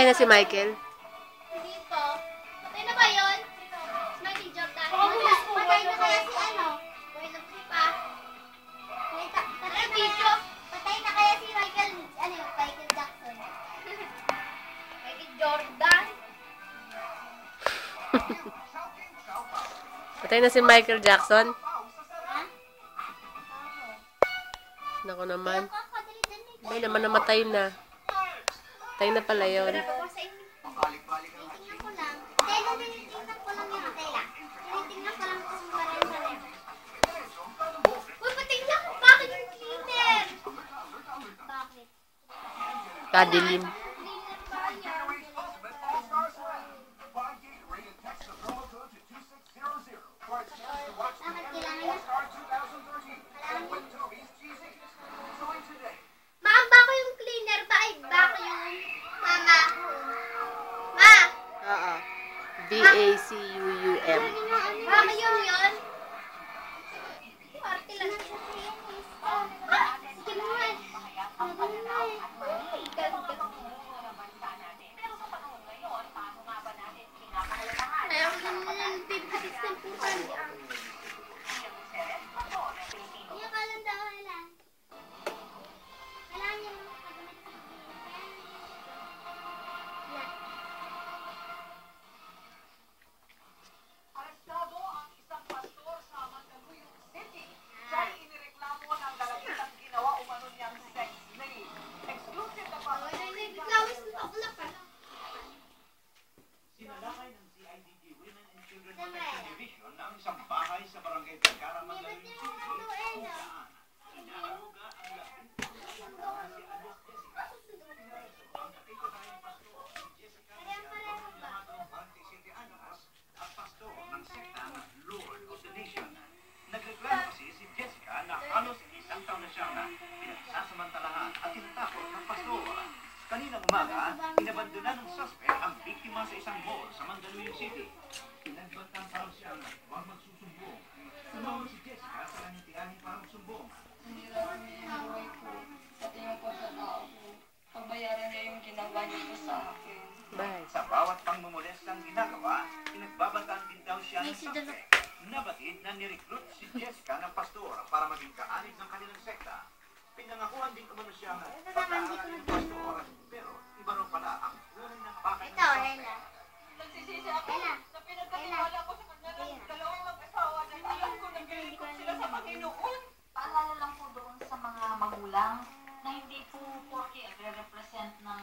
Patay na si Michael. Hindi po. Patay na ba yun? Michael Jordan. Patay na kaya si ano? Boy lang pa. Patay video. Patay na kaya si Michael, ano yung Michael Jackson. Michael Jordan. Patay na si Michael Jackson. Ha? Nako naman. May naman namatay na. Patay na pala yun. Titingnan ko lang. Telo, tinitingnan ko lang yung tela. Tinitingnan ko lang kung maraming. Uy, patingnan ko. Bakit yung cleaner? Bakit? Kadilim. Cleaner ba yan? Bakit kailangan niya? Ma'am, bako yung cleaner ba? Ay, bako yung mama. Ma! Oo. B-A-C-U-U-M. Bako yung yun? Party lang siya. Sige mo nga. Meron naman ng baby system po kanya. Yung kalandahan lang. Kailangan niya mga kagamit sa Arestado ang isang pastor sa Mandaluyong City dahil inireklamo ng dalagitang ginawa umano niyang sex slave. Exclusive na pa. Nagklawis na ako na pa. Sinalakay ng CIDG Women and Children Protection Division ang isang bahay sa barangay Tagara, Mandaluyong City kung saan inaaruga ang labing si Alias Jessica. Ang nakikitayang pastor si Jessica Yamato, 27 anyos, ang pastor ng sekta na Lord of the Nation. Nagreklamo kasi si Jessica na halos isang taon na siyang pinagsasamantalahan at tinatakot ng pastor. Kaninang umaga, inabandonan ng suspect ang biktima sa isang mall sa Mandaluyong City. Pinagbantang parang siya na huwag magsusumbong. Tumawag si Jessica sa kanyang tiyahin para magsumbong. Nilaro niya yung buhay ko. Pati yung pagkatao ko. Pagbayaran niya yung ginawa niya po sa akin. Bye. Sa bawat pangmumolestang ginagawa, pinagbabantaan din daw siya ng suspect. Nabatid na nirecruit si Jessica ng pastor para maging kaanib ng kanilang sekta. Pinangakuhan din umano siya na pag-aaralin ng pastor, pero iba raw pala ang kulay ng bakit ng Ito, suspect. Lela. Nagsisisi ako Lela. na pinagkatiwala ko sa kanya ng dalawang mag-asawa na alam ko naglilingkod sila sa Panginoon. Paalala lang po doon sa mga magulang na hindi po porke agre-represent ng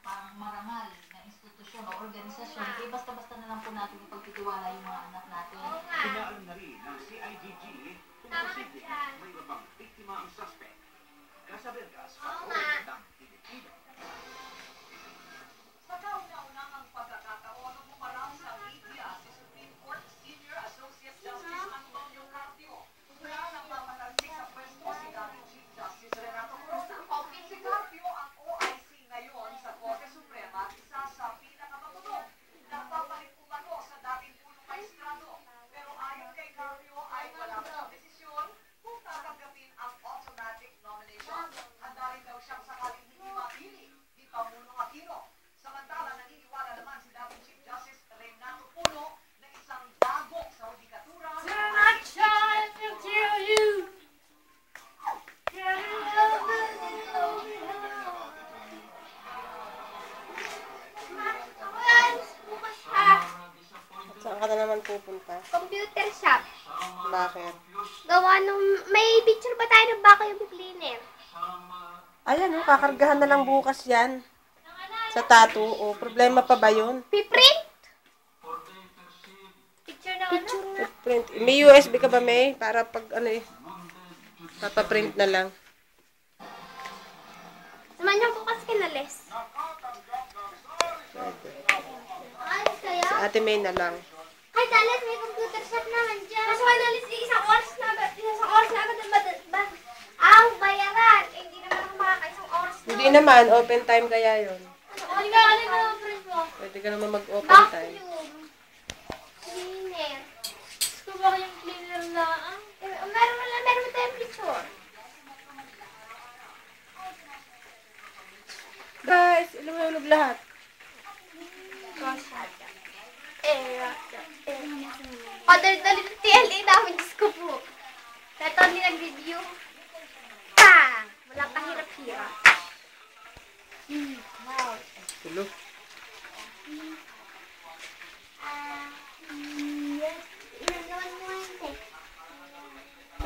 parang marangal na institusyon o organisasyon, eh basta-basta na lang po natin ipagtitiwala yung mga anak natin. Inaalam na rin ng CIDG kung posible may iba pang biktima ang suspect. Casabelgas, Pag-uwi ng Pilipino. Sa kauna-unang pagkakataon, humarap sa media si Supreme Court Senior Associate Justice Antonio Carpio. Mula nang mapatalsik sa pwesto si dating Chief Justice Renato Corona. Si Carpio ang OIC ngayon sa Korte Suprema at isa sa pinakamatunog. Nagpapalit umano sa dating punong maestrado. Pero ayon kay Carpio ay wala pa siyang desisyon kung tatanggapin ang automatic nomination. Handa rin daw siyang sakaling hindi mapili ni Pangulong Aquino. Samantala, naniniwala naman si dating Chief Justice Renato Puno na isang dago sa hudikatura. Saan ka na naman pupunta? Computer shop. Bakit? Gawa nung... May picture ba tayo ng bako yung cleaner? Ayan, kakargahan na lang bukas yan. Sa tattoo. O, problema pa ba yun? Piprint? Picture na ano? Print. May USB ka ba, May? Para pag ano eh. Papaprint na lang. Naman yung bukas kinalis. Ay, Si kaya? Ate May na lang. Ay, dalas may computer shop naman dyan. Kaso kinalis isang oras na agad. Isang oras na agad. Ang bayaran. Eh, hindi naman ako makakaisang oras na. Hindi naman. Open time kaya yun. Ano ka? Ano ka? Print mo? Pwede ka naman mag-open time. Vacuum. Cleaner. Gusto ba yung cleaner na? Meron tayong picture. Guys, ilumulog lahat. Padal-dali ng TLA namin, Diyos ko po. Ito ni nag-review. Wala pang hirap-hirap. Wow. Tulo.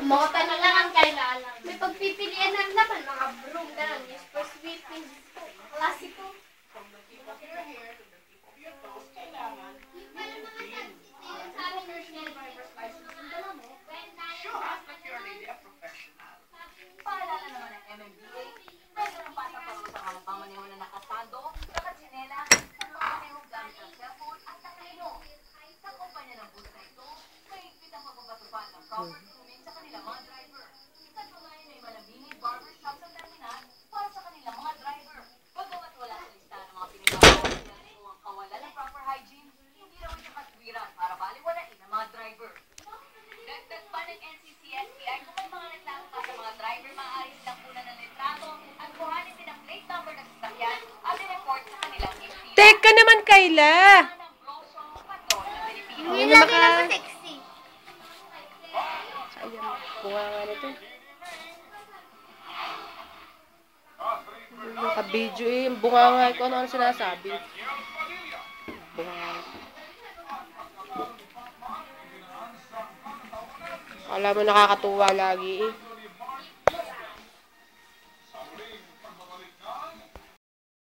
Mga tanong lang ang kailangan. May pagpipilian na naman, mga broom, gano'n. Yes, for sweeping. Klasiko. Yung pala mga sensitive sa amin ng Show us that you're really a professional. Paalala naman ng MMDA, pwede ng pasaparo sa mga pamaneho na nakasando, nakatsinela, at pamaneho gamit ang cellphone at nakainom. Sa kumpanya ng bus na ito, mahigpit ang pagpapatupad ng proper grooming sa kanilang mga driver. Katunayan ay malabini barbershop sa terminal para sa kanilang mga driver. Bagamat wala sa lista ng mga pinagpapalagyan o ang kawalan ng proper hygiene, hindi raw ito katwiran para baliwalain ang mga driver. Dagdag pa ng NCCSBI kung may mga reklamo pa sa mga driver, maaari silang kunan ng litrato at kuhanin din ang plate number ng sasakyan at i-report sa kanilang impila. Teka naman, Kayla! Ng Bloso, Patrol ng Pilipinas. Hindi lang nila sa sexy. Ayan, bunga nga nito. Naka-video eh. Yung bunga nga ko. Ano sinasabi? Bunga nga. Alam mo, nakakatuwa lagi eh.